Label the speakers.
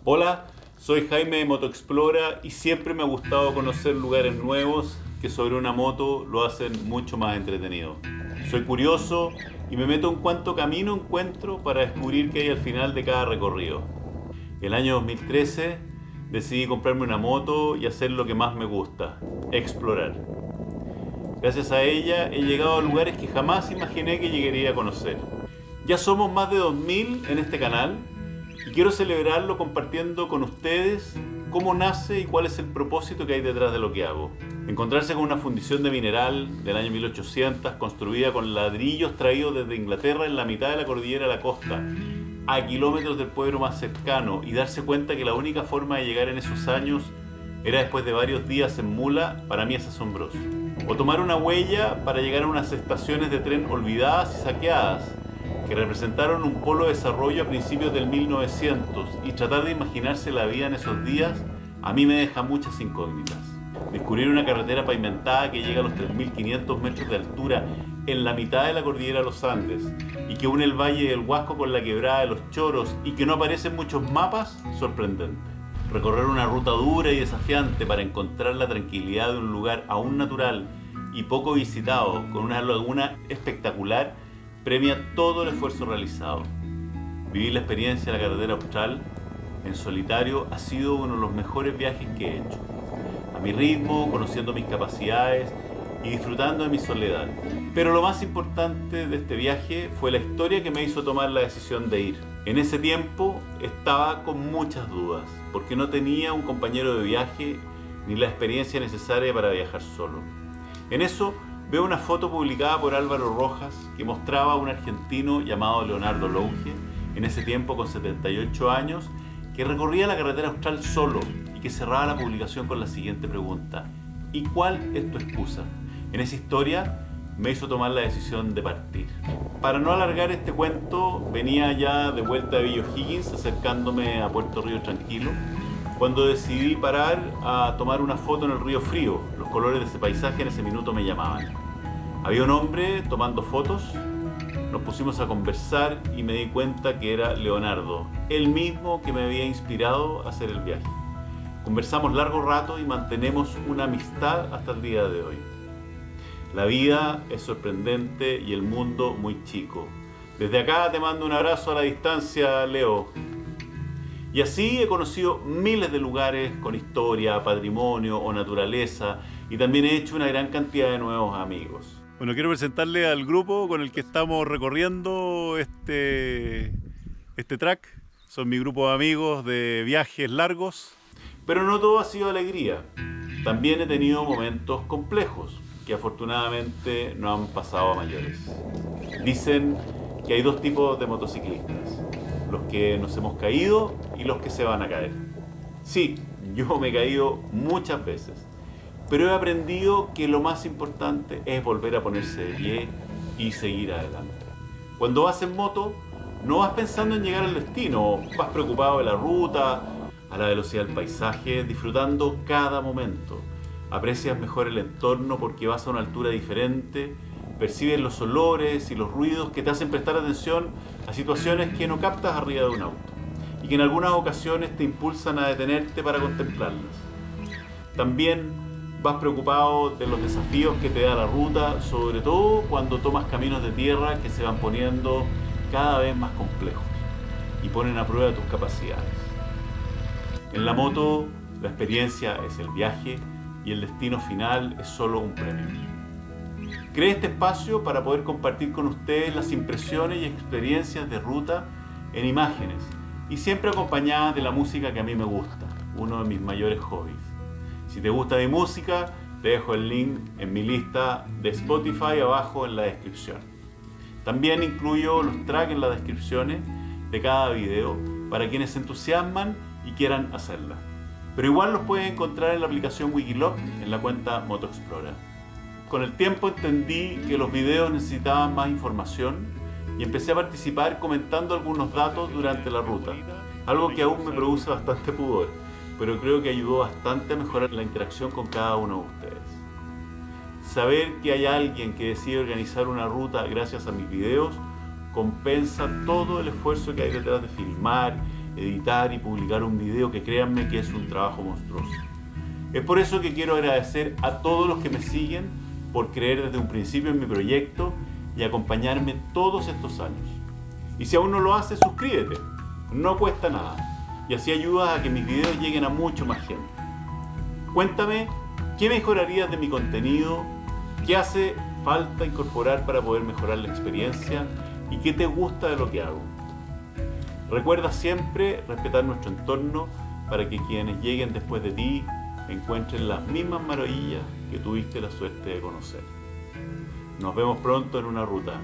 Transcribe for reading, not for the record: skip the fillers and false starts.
Speaker 1: Hola, soy Jaime de Motoexplora y siempre me ha gustado conocer lugares nuevos que sobre una moto lo hacen mucho más entretenido. Soy curioso y me meto en cuanto camino encuentro para descubrir qué hay al final de cada recorrido. El año 2013 decidí comprarme una moto y hacer lo que más me gusta, explorar. Gracias a ella he llegado a lugares que jamás imaginé que llegaría a conocer. Ya somos más de 2000 en este canal y quiero celebrarlo compartiendo con ustedes cómo nace y cuál es el propósito que hay detrás de lo que hago. Encontrarse con una fundición de mineral del año 1800 construida con ladrillos traídos desde Inglaterra en la mitad de la cordillera de la costa, a kilómetros del pueblo más cercano, y darse cuenta que la única forma de llegar en esos años era después de varios días en mula, para mí es asombroso. O tomar una huella para llegar a unas estaciones de tren olvidadas y saqueadas, que representaron un polo de desarrollo a principios del 1900, y tratar de imaginarse la vida en esos días a mí me deja muchas incógnitas. Descubrir una carretera pavimentada que llega a los 3.500 metros de altura en la mitad de la cordillera de los Andes y que une el valle del Huasco con la quebrada de los Choros y que no aparece en muchos mapas, sorprendente. Recorrer una ruta dura y desafiante para encontrar la tranquilidad de un lugar aún natural y poco visitado, con una laguna espectacular, premia todo el esfuerzo realizado. Vivir la experiencia de la carretera austral en solitario ha sido uno de los mejores viajes que he hecho. A mi ritmo, conociendo mis capacidades y disfrutando de mi soledad. Pero lo más importante de este viaje fue la historia que me hizo tomar la decisión de ir. En ese tiempo estaba con muchas dudas, porque no tenía un compañero de viaje ni la experiencia necesaria para viajar solo. En eso veo una foto publicada por Álvaro Rojas que mostraba a un argentino llamado Leonardo Lounge, en ese tiempo con 78 años, que recorría la carretera austral solo y que cerraba la publicación con la siguiente pregunta: ¿y cuál es tu excusa? En esa historia me hizo tomar la decisión de partir. Para no alargar este cuento, venía ya de vuelta de Villa O'Higgins, acercándome a Puerto Río Tranquilo, cuando decidí parar a tomar una foto en el río Frío. Los colores de ese paisaje en ese minuto me llamaban. Había un hombre tomando fotos, nos pusimos a conversar y me di cuenta que era Leonardo, el mismo que me había inspirado a hacer el viaje. Conversamos largo rato y mantenemos una amistad hasta el día de hoy. La vida es sorprendente y el mundo muy chico. Desde acá te mando un abrazo a la distancia, Leo. Y así he conocido miles de lugares con historia, patrimonio o naturaleza, y también he hecho una gran cantidad de nuevos amigos. Bueno, quiero presentarle al grupo con el que estamos recorriendo este track. Son mi grupo de amigos de viajes largos. Pero no todo ha sido alegría. También he tenido momentos complejos, que afortunadamente no han pasado a mayores. Dicen que hay dos tipos de motociclistas: los que nos hemos caído y los que se van a caer. Sí, yo me he caído muchas veces, pero he aprendido que lo más importante es volver a ponerse de pie y seguir adelante. Cuando vas en moto, no vas pensando en llegar al destino, vas preocupado de la ruta, a la velocidad del paisaje, disfrutando cada momento. Aprecias mejor el entorno porque vas a una altura diferente, percibes los olores y los ruidos que te hacen prestar atención a situaciones que no captas arriba de un auto y que en algunas ocasiones te impulsan a detenerte para contemplarlas. También vas preocupado de los desafíos que te da la ruta, sobre todo cuando tomas caminos de tierra que se van poniendo cada vez más complejos y ponen a prueba tus capacidades. En la moto, la experiencia es el viaje y el destino final es solo un premio. Creé este espacio para poder compartir con ustedes las impresiones y experiencias de ruta en imágenes, y siempre acompañadas de la música que a mí me gusta, uno de mis mayores hobbies. Si te gusta mi música, te dejo el link en mi lista de Spotify abajo en la descripción. También incluyo los tracks en las descripciones de cada video para quienes se entusiasman y quieran hacerla. Pero igual los puedes encontrar en la aplicación Wikiloc en la cuenta Motoexplora. Con el tiempo entendí que los videos necesitaban más información y empecé a participar comentando algunos datos durante la ruta, algo que aún me produce bastante pudor, pero creo que ayudó bastante a mejorar la interacción con cada uno de ustedes. Saber que hay alguien que decide organizar una ruta gracias a mis videos compensa todo el esfuerzo que hay detrás de filmar editar y publicar un video que créanme que es un trabajo monstruoso. Es por eso que quiero agradecer a todos los que me siguen por creer desde un principio en mi proyecto y acompañarme todos estos años. Y si aún no lo haces, suscríbete, no cuesta nada y así ayudas a que mis videos lleguen a mucho más gente. Cuéntame qué mejorarías de mi contenido, qué hace falta incorporar para poder mejorar la experiencia y qué te gusta de lo que hago. Recuerda siempre respetar nuestro entorno para que quienes lleguen después de ti encuentren las mismas maravillas que tuviste la suerte de conocer. Nos vemos pronto en una ruta.